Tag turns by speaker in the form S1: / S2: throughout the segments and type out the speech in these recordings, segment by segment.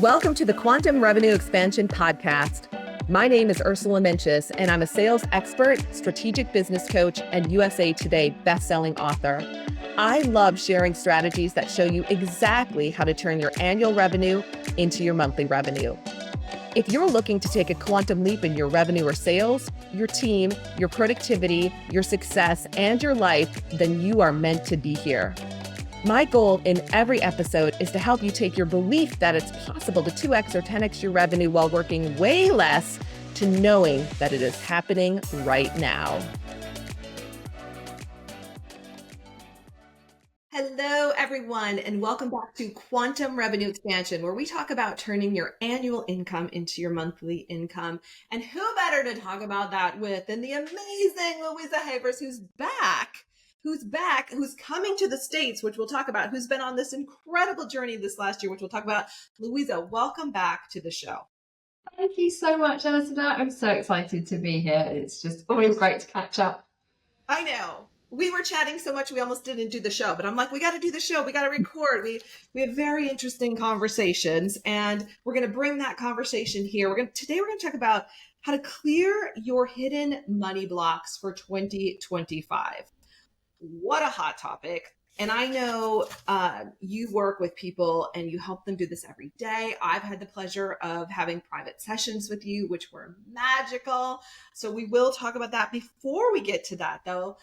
S1: Welcome to the Quantum Revenue Expansion Podcast. My name is Ursula, and I'm a sales expert, strategic business coach, and USA Today bestselling author. I love sharing strategies that show you exactly how to turn your annual revenue into your monthly revenue. If you're looking to take a quantum leap in your revenue or sales, your team, your productivity, your success, and your life, then you are meant to be here. My goal in every episode is to help you take your belief that it's possible to 2x or 10x your revenue while working way less to knowing that it is happening right now. Hello, everyone, and welcome back to Quantum Revenue Expansion, where we talk about turning your annual income into your monthly income. And who better to talk about that with than the amazing Louisa Havers, who's coming to the States, which we'll talk about, who's been on this incredible journey this last year, which we'll talk about. Louisa, welcome back to the show.
S2: Thank you so much, Ursula. I'm so excited to be here. It's just always great to catch up.
S1: I know. We were chatting so much we almost didn't do the show, but I'm like, we got to do the show. We got to record. We have very interesting conversations, and we're going to bring that conversation here. Today we're going to talk about how to clear your hidden money blocks for 2025. What a hot topic. And I know you work with people and you help them do this every day. I've had the pleasure of having private sessions with you, which were magical. So we will talk about that. Before we get to that, though,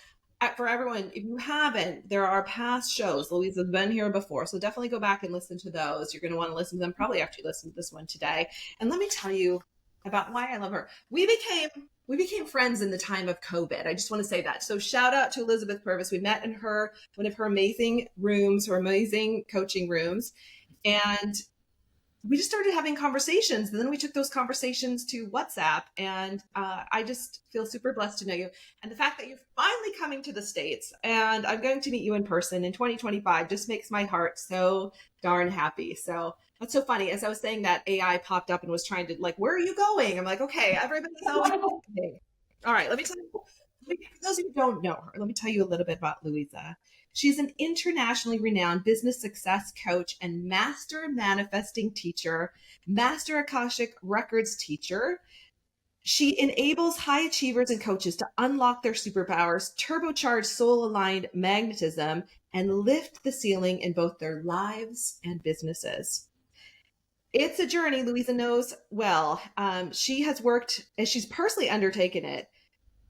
S1: for everyone, if you haven't, there are past shows. Louisa's been here before, so definitely go back and listen to those. You're going to want to listen to them probably after you listen to this one today. And let me tell you about why I love her. We became friends in the time of COVID. I just want to say that. So shout out to Elizabeth Purvis. We met in one of her amazing rooms, her amazing coaching rooms. And we just started having conversations. And then we took those conversations to WhatsApp. And I just feel super blessed to know you. And the fact that you're finally coming to the States and I'm going to meet you in person in 2025 just makes my heart so darn happy. So that's so funny. As I was saying that, AI popped up and was trying to where are you going? I'm like, okay, everybody's always thinking. All right, let me tell you, for those of you who don't know her, let me tell you a little bit about Louisa. She's an internationally renowned business success coach and master manifesting teacher, master Akashic records teacher. She enables high achievers and coaches to unlock their superpowers, turbocharge soul-aligned magnetism, and lift the ceiling in both their lives and businesses. It's a journey Louisa knows well. She has worked, as she's personally undertaken it.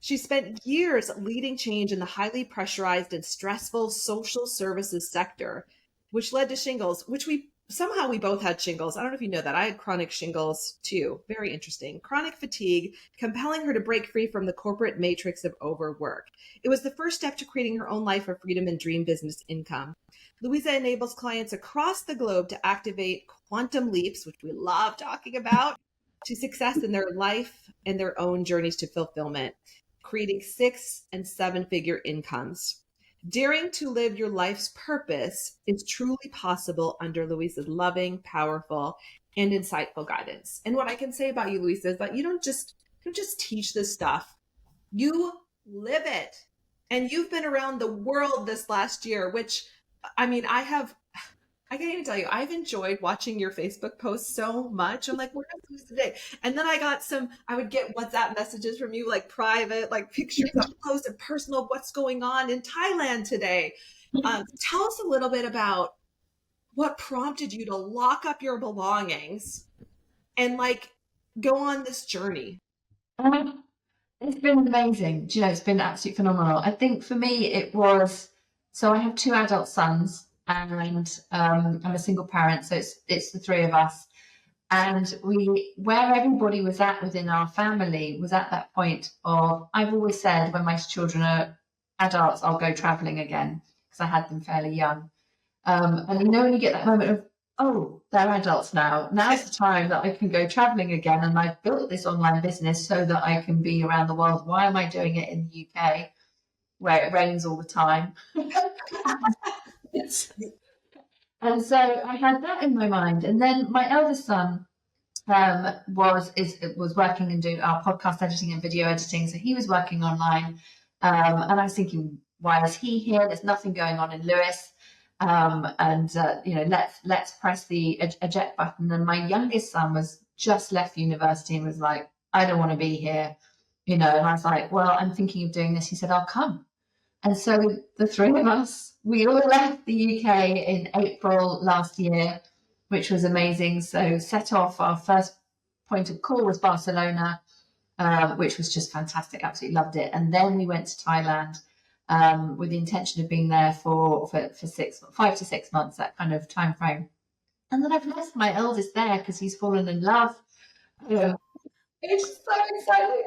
S1: She spent years leading change in the highly pressurized and stressful social services sector, which led to shingles, which we both had shingles. I don't know if you know that. I had chronic shingles too. Very interesting. Chronic fatigue, compelling her to break free from the corporate matrix of overwork. It was the first step to creating her own life of freedom and dream business income. Louisa enables clients across the globe to activate quantum leaps, which we love talking about, to success in their life and their own journeys to fulfillment, creating 6- and 7-figure incomes. Daring to live your life's purpose is truly possible under Louisa's loving, powerful, and insightful guidance. And what I can say about you, Louisa, is that you don't just teach this stuff. You live it. And you've been around the world this last year, which, I mean, I can't even tell you, I've enjoyed watching your Facebook posts so much. I'm like, where is Louisa today? And then I would get WhatsApp messages from you, private, pictures up close and personal, what's going on in Thailand today. Tell us a little bit about what prompted you to lock up your belongings and go on this journey.
S2: It's been amazing. It's been absolutely phenomenal. I think for me, it was, so I have 2 adult sons and I'm a single parent. So it's the 3 of us. And where everybody was at within our family was at that point of, I've always said when my children are adults, I'll go traveling again because I had them fairly young. And when you get that moment of, oh, they're adults now. Now's the time that I can go traveling again. And I've built this online business so that I can be around the world. Why am I doing it in the UK where it rains all the time? And so I had that in my mind. And then my eldest son was working and doing our podcast editing and video editing. So he was working online. And I was thinking, why is he here? There's nothing going on in Lewis. Let's press the eject button. And my youngest son was just left university and was like, I don't want to be here, and I was like, well, I'm thinking of doing this. He said, I'll come. And so the three of us, we all left the UK in April last year, which was amazing. So set off, our first point of call was Barcelona, which was just fantastic. Absolutely loved it. And then we went to Thailand with the intention of being there for 5 to 6 months, that kind of time frame. And then I've left my eldest there because he's fallen in love. It's so exciting.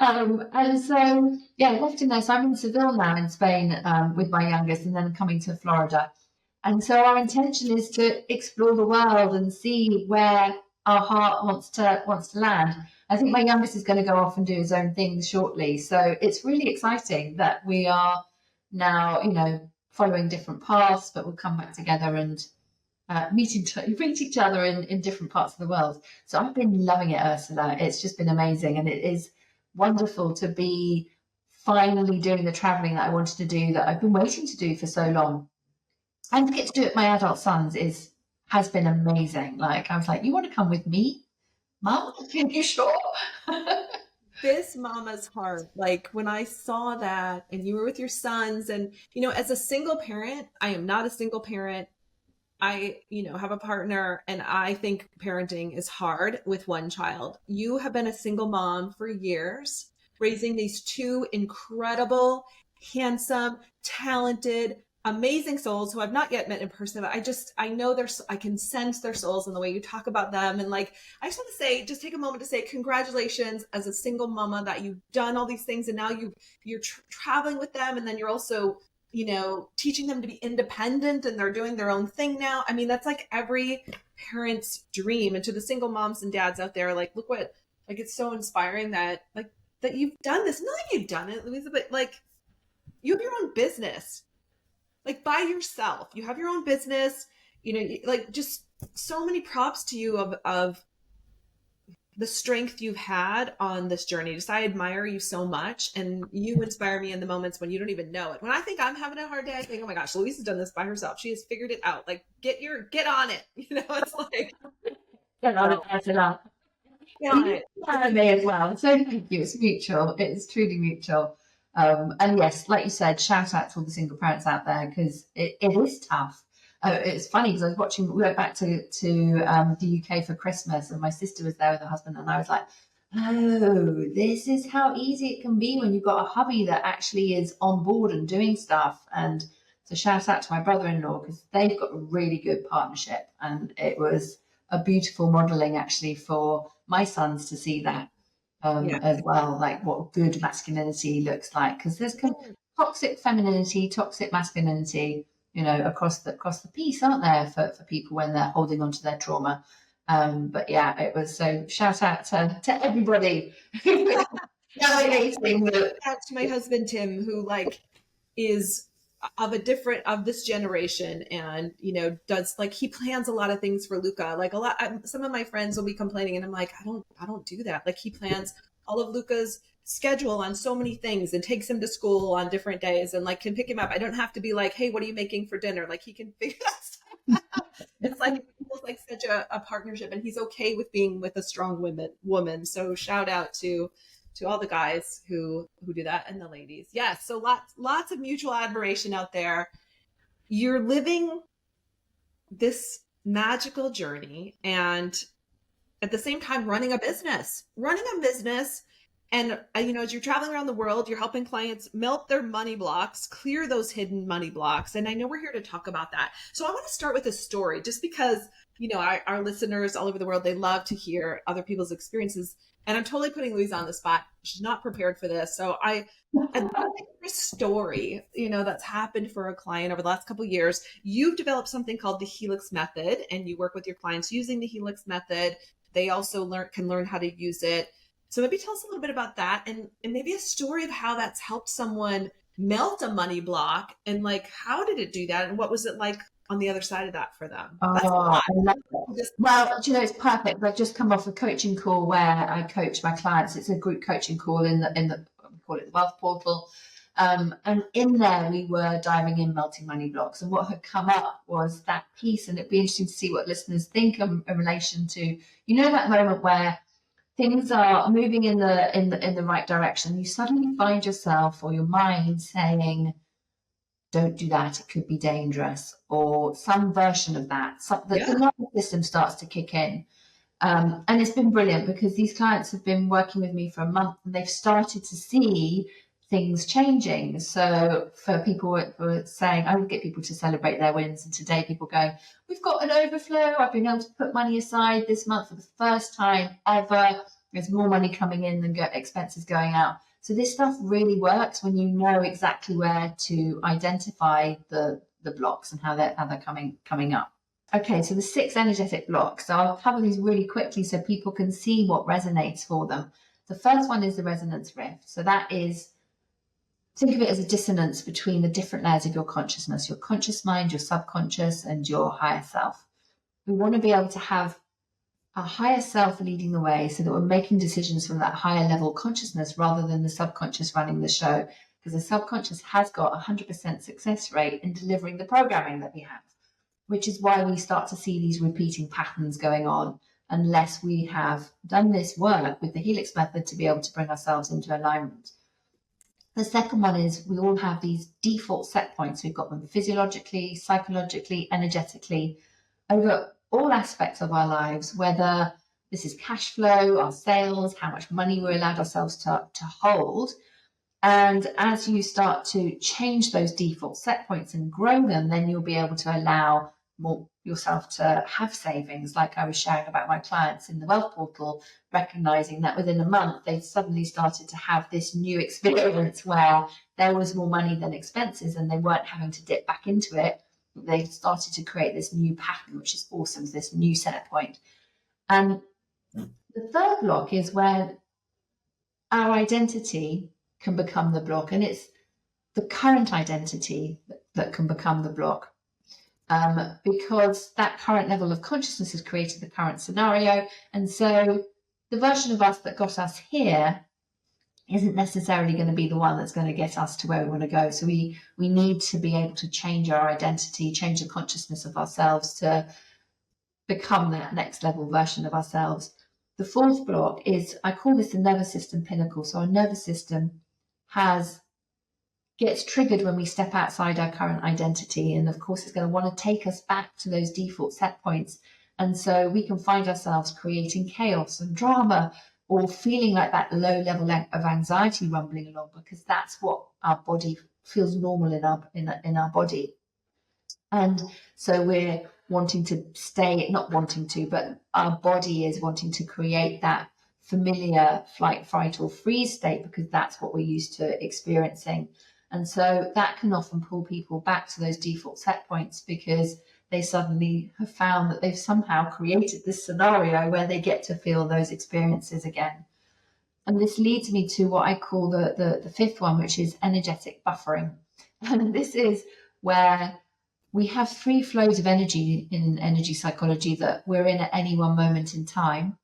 S2: And so, yeah, left him there. So I'm in Seville now in Spain with my youngest, and then coming to Florida. And so our intention is to explore the world and see where our heart wants to land. I think my youngest is going to go off and do his own things shortly. So it's really exciting that we are now, following different paths, but we'll come back together and meet each other in different parts of the world. So I've been loving it, Ursula. It's just been amazing. And it is wonderful to be finally doing the traveling that I wanted to do, that I've been waiting to do for so long. And to get to do it with my adult sons has been amazing. Like, I was like, you want to come with me, Mum? Are you sure?
S1: This mama's heart, like when I saw that and you were with your sons, and as a single parent, I am not a single parent. I have a partner, and I think parenting is hard with one child. You have been a single mom for years, raising these two incredible, handsome, talented, amazing souls who I've not yet met in person, but I know I can sense their souls in the way you talk about them. And like, I just want to say, just take a moment to say congratulations as a single mama that you've done all these things, and now you're traveling with them, and then you're also teaching them to be independent, and they're doing their own thing now. I mean, that's like every parent's dream. And to the single moms and dads out there, like, look what, like, it's so inspiring that you've done this. Not like you've done it, Louisa, but like, you have your own business, like by yourself. You have your own business, like, just so many props to you of the strength you've had on this journey. Just, I admire you so much, and you inspire me in the moments when you don't even know it. When I think I'm having a hard day, I think, oh my gosh, Louisa's done this by herself. She has figured it out. Like, get on it. It's like,
S2: Get on it, Ursula.
S1: get on it.
S2: Me as well. So thank you. It's mutual. It's truly mutual. And yes, like you said, shout out to all the single parents out there, because it is tough. It's funny because we went back to the UK for Christmas, and my sister was there with her husband, and I was like, oh, this is how easy it can be when you've got a hubby that actually is on board and doing stuff. And so shout out to my brother-in-law, because they've got a really good partnership, and it was a beautiful modeling actually for my sons to see that as well, like what good masculinity looks like, because there's toxic femininity, toxic masculinity, across the piece, aren't there, for people when they're holding on to their trauma. But yeah, it was, so shout out to everybody navigating the.
S1: Shout to my husband Tim, who like is of this generation, and does, like, he plans a lot of things for Luca. Like, some of my friends will be complaining, and I'm like, I don't do that. Like, he plans all of Luca's schedule on so many things, and takes him to school on different days, and like can pick him up. I don't have to be like, hey, what are you making for dinner? Like, he can figure that stuff out. It's like, it feels like such a partnership, and he's okay with being with a strong woman. So shout out to all the guys who do that, and the ladies. Yes. So lots of mutual admiration out there. You're living this magical journey, and at the same time running a business. And as you're traveling around the world, you're helping clients melt their money blocks, clear those hidden money blocks. And I know we're here to talk about that. So I want to start with a story, just because, our listeners all over the world, they love to hear other people's experiences. And I'm totally putting Louisa on the spot. She's not prepared for this. So I'd love to hear a story, that's happened for a client over the last couple of years. You've developed something called the Helix Method, and you work with your clients using the Helix Method. They also can learn how to use it. So maybe tell us a little bit about that, and maybe a story of how that's helped someone melt a money block, and like, how did it do that? And what was it like on the other side of that for them?
S2: Oh, I love it. Well, it's perfect. I've just come off a coaching call where I coach my clients. It's a group coaching call in the we call it the Wealth Portal. And in there, we were diving in melting money blocks. And what had come up was that piece. And it'd be interesting to see what listeners think in relation to, that moment where things are moving in the right direction. You suddenly find yourself or your mind saying, don't do that, it could be dangerous, or some version of that. So the nervous system starts to kick in. And it's been brilliant because these clients have been working with me for a month and they've started to see things changing. So for people who are saying, I would get people to celebrate their wins. And today people going, we've got an overflow. I've been able to put money aside this month for the first time ever. There's more money coming in than expenses going out. So this stuff really works when you know exactly where to identify the blocks and how they're coming up. Okay, so the 6 energetic blocks. So I'll cover these really quickly so people can see what resonates for them. The first one is the resonance rift. So that is, think of it as a dissonance between the different layers of your consciousness, your conscious mind, your subconscious, and your higher self. We want to be able to have our higher self leading the way so that we're making decisions from that higher level consciousness rather than the subconscious running the show, because the subconscious has got 100% success rate in delivering the programming that we have, which is why we start to see these repeating patterns going on unless we have done this work with the Helix method to be able to bring ourselves into alignment. The second one is we all have these default set points. We've got them physiologically, psychologically, energetically, over all aspects of our lives, whether this is cash flow, our sales, how much money we're allowed ourselves to hold. And as you start to change those default set points and grow them, then you'll be able to allow more yourself to have savings, like I was sharing about my clients in the wealth portal, recognizing that within a month they suddenly started to have this new experience where there was more money than expenses and they weren't having to dip back into it. They started to create this new pattern, which is awesome, this new set point. And the third block is where our identity can become the block, and it's the current identity that can become the block, because that current level of consciousness has created the current scenario. And so the version of us that got us here isn't necessarily going to be the one that's going to get us to where we want to go. So we need to be able to change our identity, change the consciousness of ourselves to become that next level version of ourselves. The fourth block is, I call this the nervous system pinnacle. So our nervous system gets triggered when we step outside our current identity. And of course, it's going to want to take us back to those default set points. And so we can find ourselves creating chaos and drama, or feeling like that low level of anxiety rumbling along, because that's what our body feels normal in our body. And so we're wanting to stay, not wanting to, but our body is wanting to create that familiar flight, fright, or freeze state, because that's what we're used to experiencing. And so that can often pull people back to those default set points, because they suddenly have found that they've somehow created this scenario where they get to feel those experiences again. And this leads me to what I call the fifth one, which is energetic buffering. And this is where we have 3 flows of energy in energy psychology that we're in at any one moment in time.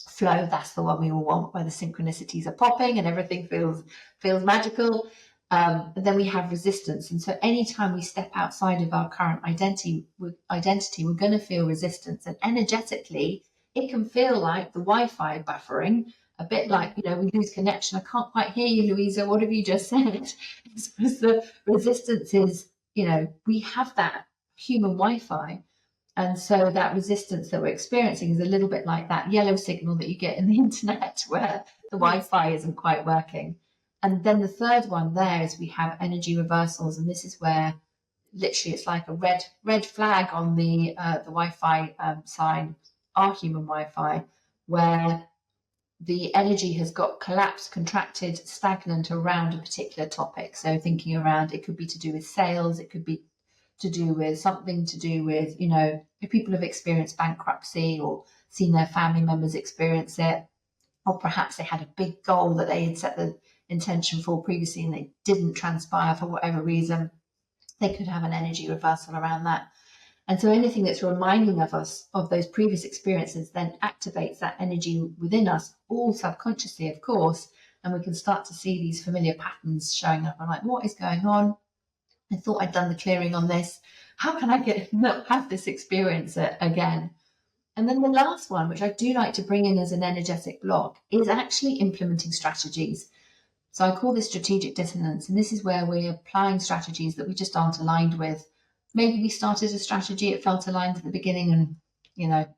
S2: Flow, that's the one we all want, where the synchronicities are popping and everything feels magical. And then we have resistance. And so anytime we step outside of our current identity, we're going to feel resistance. And energetically, it can feel like the Wi-Fi buffering, a bit like, we lose connection. I can't quite hear you, Louisa. What have you just said? Because the resistance is, we have that human Wi-Fi. And so that resistance that we're experiencing is a little bit like that yellow signal that you get in the internet where the Wi-Fi isn't quite working. And then the third one there is we have energy reversals. And this is where literally it's like a red flag on the Wi-Fi sign, our human Wi-Fi, where the energy has got collapsed, contracted, stagnant around a particular topic. So thinking around, it could be to do with sales, it could be to do with something to do with, if people have experienced bankruptcy or seen their family members experience it, or perhaps they had a big goal that they had set the intention for previously and they didn't transpire for whatever reason, they could have an energy reversal around that. And so anything that's reminding of us of those previous experiences then activates that energy within us, all subconsciously, of course. and we can start to see these familiar patterns showing up. I'm like, what is going on? I thought I'd done the clearing on this. How can I not have this experience again? And then the last one, which I do like to bring in as an energetic block, is actually implementing strategies. So I call this strategic dissonance. And this is where we're applying strategies that we just aren't aligned with. Maybe we started a strategy, it felt aligned at the beginning and,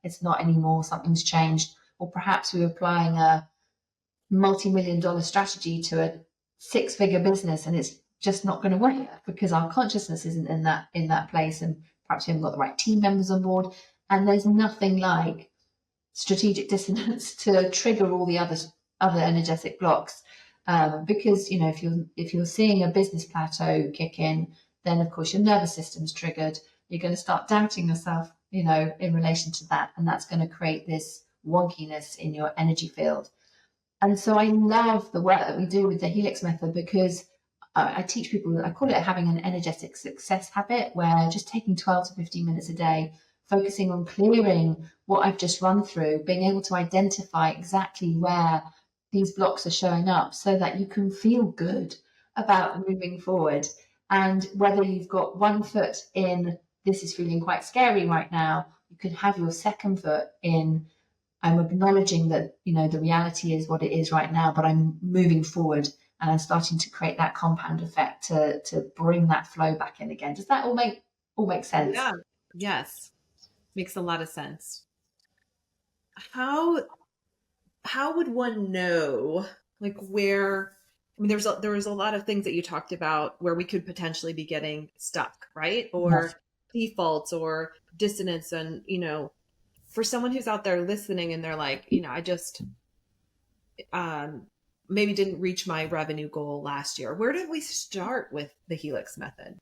S2: it's not anymore, something's changed. Or perhaps we were applying a multi-million-dollar strategy to a six-figure business and it's just not going to work because our consciousness isn't in that place, and perhaps we haven't got the right team members on board. And there's nothing like strategic dissonance to trigger all the other energetic blocks, because if you're seeing a business plateau kick in, then of course your nervous system's triggered. You're going to start doubting yourself, in relation to that, and that's going to create this wonkiness in your energy field. And so I love the work that we do with the Helix Method because I teach people, I call it having an energetic success habit, where just taking 12 to 15 minutes a day, focusing on clearing what I've just run through, being able to identify exactly where these blocks are showing up so that you can feel good about moving forward. And whether you've got one foot in, this is feeling quite scary right now, you could have your second foot in, I'm acknowledging that, the reality is what it is right now, but I'm moving forward and I'm starting to create that compound effect to bring that flow back in again. Does that all make sense?
S1: Yeah. Yes. Makes a lot of sense. How would one know, like, where, I mean, there was a lot of things that you talked about where we could potentially be getting stuck, right? Or
S2: Yes.
S1: defaults or dissonance. And, for someone who's out there listening and they're like, I just maybe didn't reach my revenue goal last year. Where did we start with the Helix Method?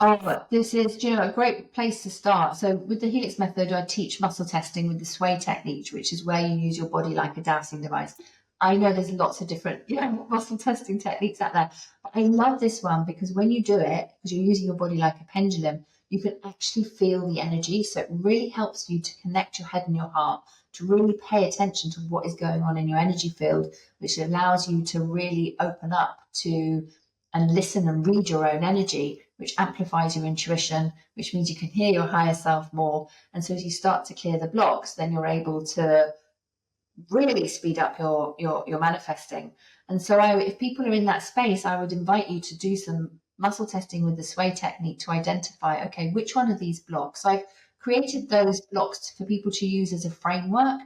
S2: Oh, this is, a great place to start. So with the Helix Method, I teach muscle testing with the sway technique, which is where you use your body like a dowsing device. I know there's lots of different muscle testing techniques out there, but I love this one because when you do it, because you're using your body like a pendulum, you can actually feel the energy. So it really helps you to connect your head and your heart, to really pay attention to what is going on in your energy field, which allows you to really open up to and listen and read your own energy, which amplifies your intuition, which means you can hear your higher self more. And so as you start to clear the blocks, then you're able to really speed up your manifesting. And so if people are in that space, I would invite you to do some muscle testing with the sway technique to identify, okay, which one of these blocks? So I've created those blocks for people to use as a framework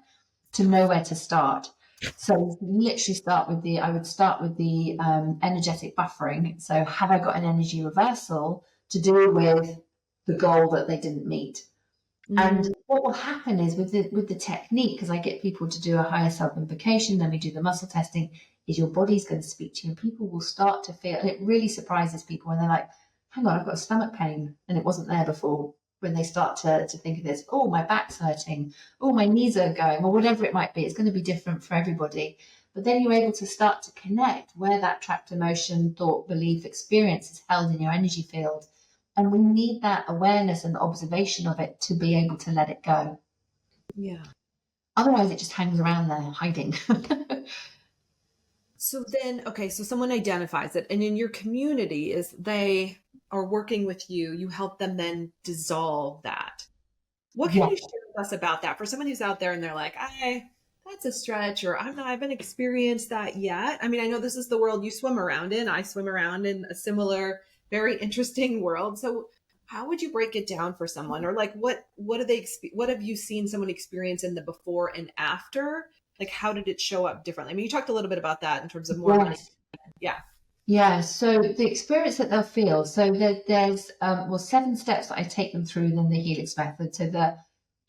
S2: to know where to start. So literally I would start with the energetic buffering. So have I got an energy reversal to do with the goal that they didn't meet? And what will happen is with the technique, because I get people to do a higher self invocation, then we do the muscle testing, is your body's going to speak to you and people will start to feel, and it really surprises people when they're like, hang on, I've got a stomach pain and it wasn't there before. When they start to think of this, oh, my back's hurting, oh, my knees are going, or whatever it might be, it's going to be different for everybody. But then you're able to start to connect where that trapped emotion, thought, belief, experience is held in your energy field. And we need that awareness and observation of it to be able to let it go.
S1: Yeah.
S2: Otherwise, it just hangs around there hiding.
S1: So then, okay, so someone identifies it, and in your community is they are working with you, you help them then dissolve that. What can
S2: Yeah.
S1: you share with us about that for someone who's out there and they're like, that's a stretch, or I haven't experienced that yet. I mean, I know this is the world you swim around in. I swim around in a similar, very interesting world. So how would you break it down for someone? Or like, what have you seen someone experience in the before and after? Like, how did it show up differently? I mean, you talked a little bit about that in terms of more of an,
S2: Yes.
S1: yeah.
S2: Yeah, so the experience that they'll feel, so there's 7 steps that I take them through in the Helix Method. So the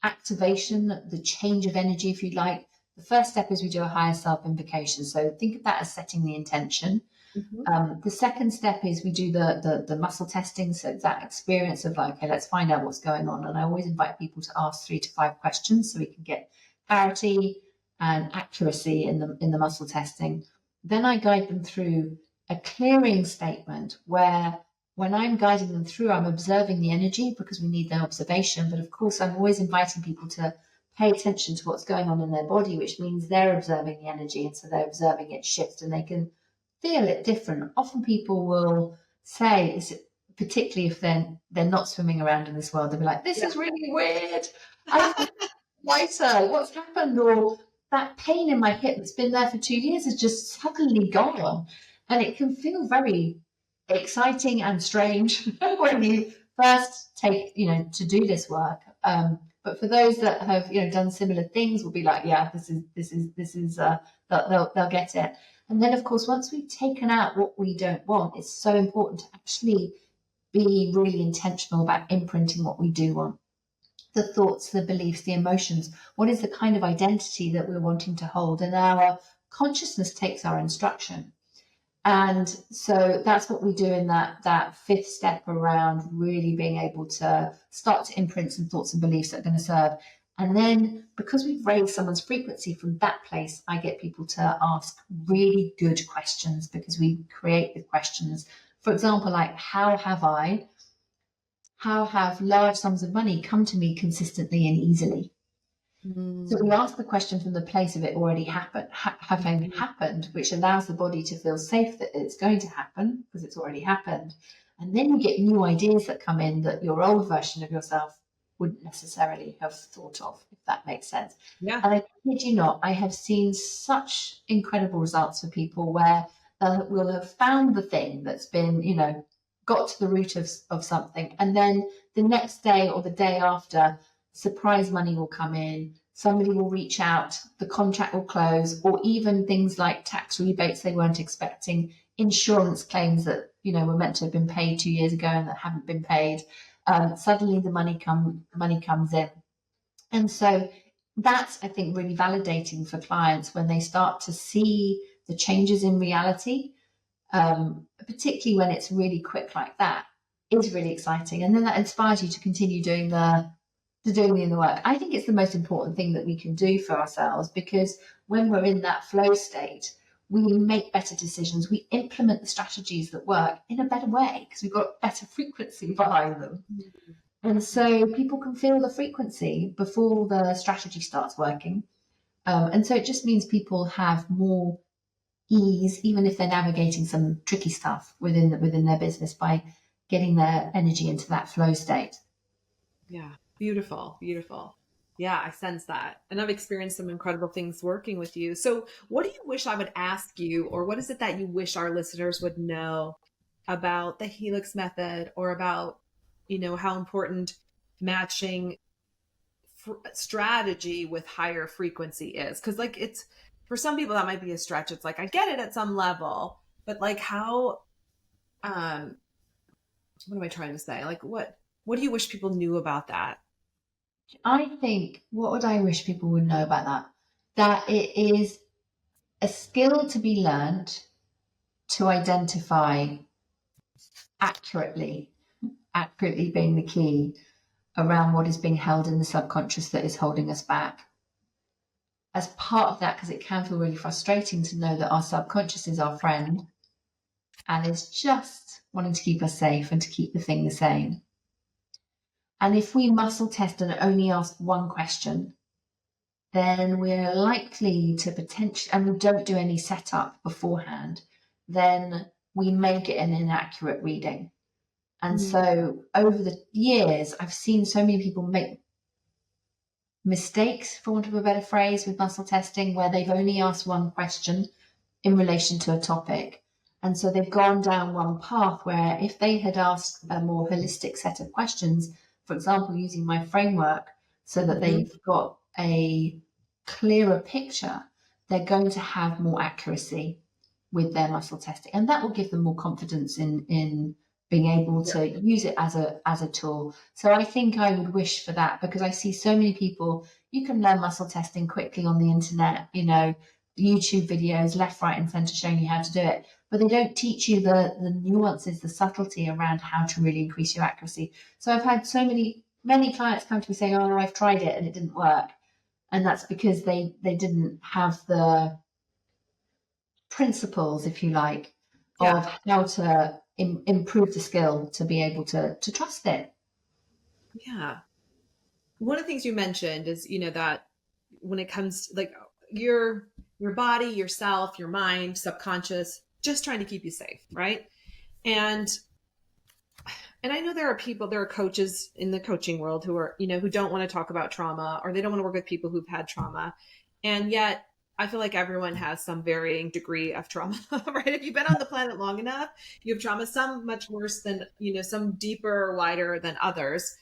S2: activation, the change of energy, if you like. The first step is we do a higher self invocation. So think of that as setting the intention.
S1: Mm-hmm.
S2: The second step is we do the muscle testing. So it's that experience of like, okay, let's find out what's going on. And I always invite people to ask 3 to 5 questions so we can get clarity and accuracy in the muscle testing. Then I guide them through a clearing statement where when I'm guiding them through, I'm observing the energy because we need their observation. But of course, I'm always inviting people to pay attention to what's going on in their body, which means they're observing the energy, and so they're observing it shift, and they can feel it different. Often people will say, particularly if they're not swimming around in this world, they'll be like, "This is really weird. I feel lighter. What's happened?" Or that pain in my hip that's been there for 2 years has just suddenly gone, and it can feel very exciting and strange when you first take, to do this work. But for those that have, done similar things, will be like, yeah, this is they'll get it. And then, of course, once we've taken out what we don't want, it's so important to actually be really intentional about imprinting what we do want. The thoughts, the beliefs, the emotions. What is the kind of identity that we're wanting to hold? And our consciousness takes our instruction. And so that's what we do in that fifth step around really being able to start to imprint some thoughts and beliefs that are going to serve. And then because we've raised someone's frequency from that place, I get people to ask really good questions, because we create the questions. For example, like, how have large sums of money come to me consistently and easily? So we ask the question from the place of it already having happened, which allows the body to feel safe that it's going to happen because it's already happened. And then you get new ideas that come in that your old version of yourself wouldn't necessarily have thought of, if that makes sense.
S1: Yeah.
S2: And I kid you not, I have seen such incredible results for people where we'll have found the thing that's been, got to the root of something. And then the next day or the day after, surprise money will come in, somebody will reach out, the contract will close, or even things like tax rebates they weren't expecting, insurance claims that were meant to have been paid 2 years ago and that haven't been paid. Suddenly the money comes in. And so that's, I think, really validating for clients when they start to see the changes in reality, particularly when it's really quick like that, is really exciting. And then that inspires you to continue doing the work. I think it's the most important thing that we can do for ourselves, because when we're in that flow state, we make better decisions. We implement the strategies that work in a better way because we've got better frequency behind them. And so people can feel the frequency before the strategy starts working. And so it just means people have more ease, even if they're navigating some tricky stuff within their business, by getting their energy into that flow state.
S1: Yeah. Beautiful. Yeah, I sense that. And I've experienced some incredible things working with you. So what do you wish I would ask you, or what is it that you wish our listeners would know about the Helix method, or about, how important matching strategy with higher frequency is? Because like, it's, for some people that might be a stretch. It's like, I get it at some level, but like how, what am I trying to say? Like, what do you wish people knew about that?
S2: I think, what would I wish people would know about that? That it is a skill to be learned to identify accurately being the key around what is being held in the subconscious that is holding us back. As part of that, because it can feel really frustrating to know that our subconscious is our friend and is just wanting to keep us safe and to keep the thing the same. And if we muscle test and only ask one question, then we're likely to potentially, and we don't do any setup beforehand, then we may get an inaccurate reading. And so over the years, I've seen so many people make mistakes, for want of a better phrase, with muscle testing, where they've only asked one question in relation to a topic. And so they've gone down one path where if they had asked a more holistic set of questions, for example, using my framework so that they've got a clearer picture, they're going to have more accuracy with their muscle testing. And that will give them more confidence in being able to use it as a tool. So I think I would wish for that, because I see so many people, you can learn muscle testing quickly on the internet, YouTube videos, left, right, and center showing you how to do it. But they don't teach you the nuances, the subtlety around how to really increase your accuracy. So I've had so many clients come to me saying, "Oh, I've tried it and it didn't work." And that's because they didn't have the principles, if you like, of how to improve the skill to be able to trust it.
S1: Yeah. One of the things you mentioned is, that when it comes to like your body, yourself, your mind, subconscious, just trying to keep you safe, right? And I know there are coaches in the coaching world who are, who don't want to talk about trauma, or they don't want to work with people who've had trauma. And yet I feel like everyone has some varying degree of trauma, right? If you've been on the planet long enough, you have trauma, some much worse than, some deeper or wider than others.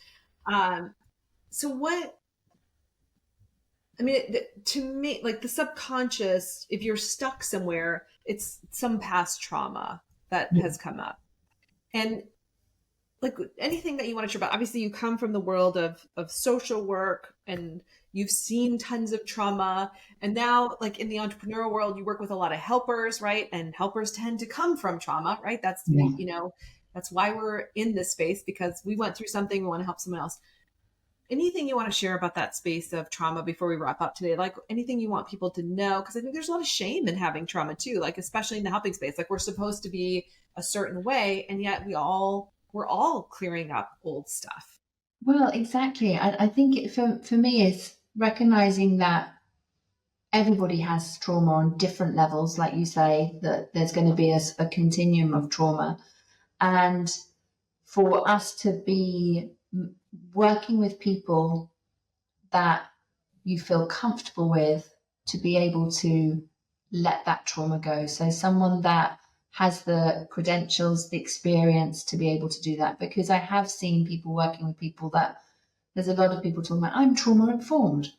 S1: So what, I mean, to me, like the subconscious, if you're stuck somewhere, it's some past trauma that has come up. And like anything that you want to share about, obviously you come from the world of social work and you've seen tons of trauma. And now like in the entrepreneurial world, you work with a lot of helpers, right? And helpers tend to come from trauma, right? That's, that's why we're in this space, because we went through something, we want to help someone else. Anything you want to share about that space of trauma before we wrap up today? Like anything you want people to know? Because I think there's a lot of shame in having trauma too, like especially in the helping space. Like we're supposed to be a certain way, and yet we're all clearing up old stuff.
S2: Well, exactly. I think for me, it's recognizing that everybody has trauma on different levels. Like you say, that there's going to be a continuum of trauma. And for us to be working with people that you feel comfortable with, to be able to let that trauma go. So someone that has the credentials, the experience to be able to do that. Because I have seen people working with people that there's a lot of people talking about, I'm trauma informed,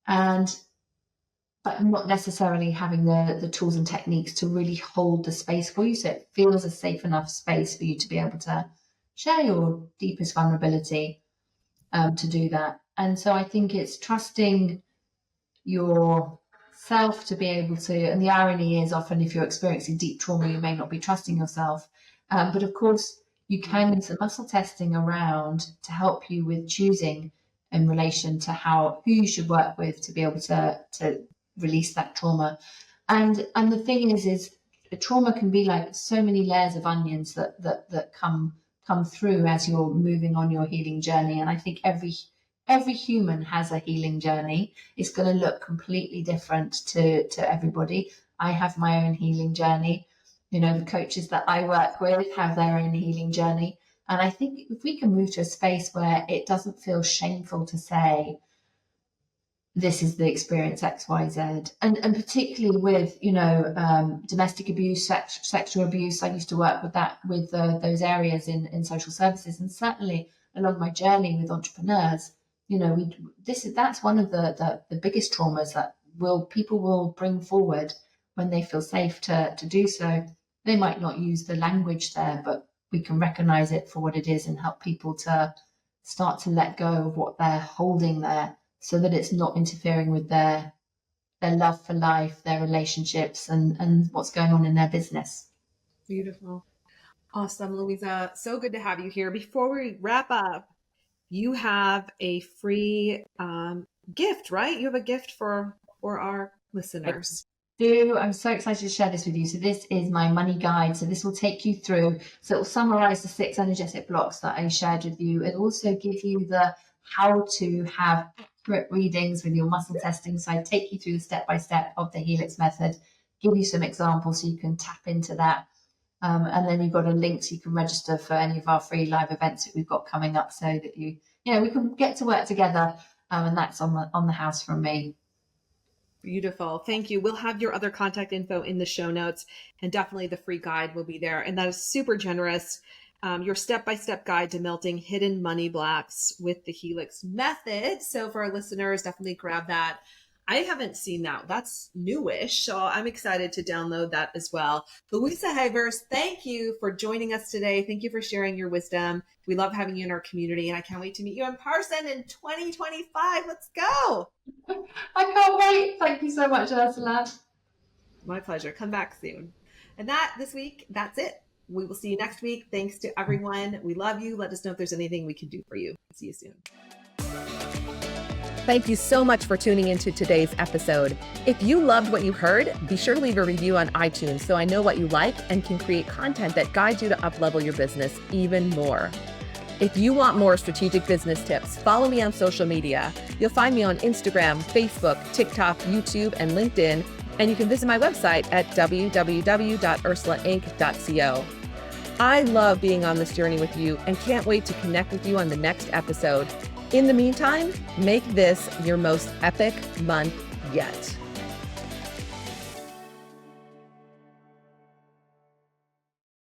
S2: but not necessarily having the tools and techniques to really hold the space for you. So it feels a safe enough space for you to be able to share your deepest vulnerability, to do that. And so I think it's trusting yourself to be able to, and the irony is often if you're experiencing deep trauma, you may not be trusting yourself. But of course, you can do some muscle testing around to help you with choosing in relation to who you should work with to be able to release that trauma. And the thing is trauma can be like so many layers of onions that come through as you're moving on your healing journey. And I think every human has a healing journey. It's going to look completely different to everybody. I have my own healing journey. The coaches that I work with have their own healing journey. And I think if we can move to a space where it doesn't feel shameful to say, this is the experience X, Y, Z, and particularly with domestic abuse, sexual abuse. I used to work with those areas in social services, and certainly along my journey with entrepreneurs, that's one of the biggest traumas that people will bring forward when they feel safe to do so. They might not use the language there, but we can recognize it for what it is and help people to start to let go of what they're holding there, so that it's not interfering with their love for life, their relationships, and what's going on in their business.
S1: Beautiful. Awesome, Louisa. So good to have you here. Before we wrap up, you have a free gift, right? You have a gift for our listeners.
S2: I'm so excited to share this with you. So this is my money guide. So this will take you through. So it will summarize the 6 energetic blocks that I shared with you. It'll also give you the how to have accurate readings with your muscle testing. So I take you through the step-by-step of the Helix method, give you some examples so you can tap into that. And then you've got a link so you can register for any of our free live events that we've got coming up, so that we can get to work together. And that's on the house from me.
S1: Beautiful. Thank you. We'll have your other contact info in the show notes, and definitely the free guide will be there. And that is super generous. Your step-by-step guide to melting hidden money blocks with the Helix method. So for our listeners, definitely grab that. I haven't seen that. That's newish. So I'm excited to download that as well. Louisa Havers, thank you for joining us today. Thank you for sharing your wisdom. We love having you in our community, and I can't wait to meet you in person in 2025. Let's go.
S2: I can't wait. Thank you so much, Ursula.
S1: My pleasure. Come back soon. And this week, that's it. We will see you next week. Thanks to everyone. We love you. Let us know if there's anything we can do for you. See you soon. Thank you so much for tuning into today's episode. If you loved what you heard, be sure to leave a review on iTunes so I know what you like and can create content that guides you to up-level your business even more.
S3: If you want more strategic business tips, follow me on social media. You'll find me on Instagram, Facebook, TikTok, YouTube, and LinkedIn. And you can visit my website at www.ursulainc.co. I love being on this journey with you and can't wait to connect with you on the next episode. In the meantime, make this your most epic month yet.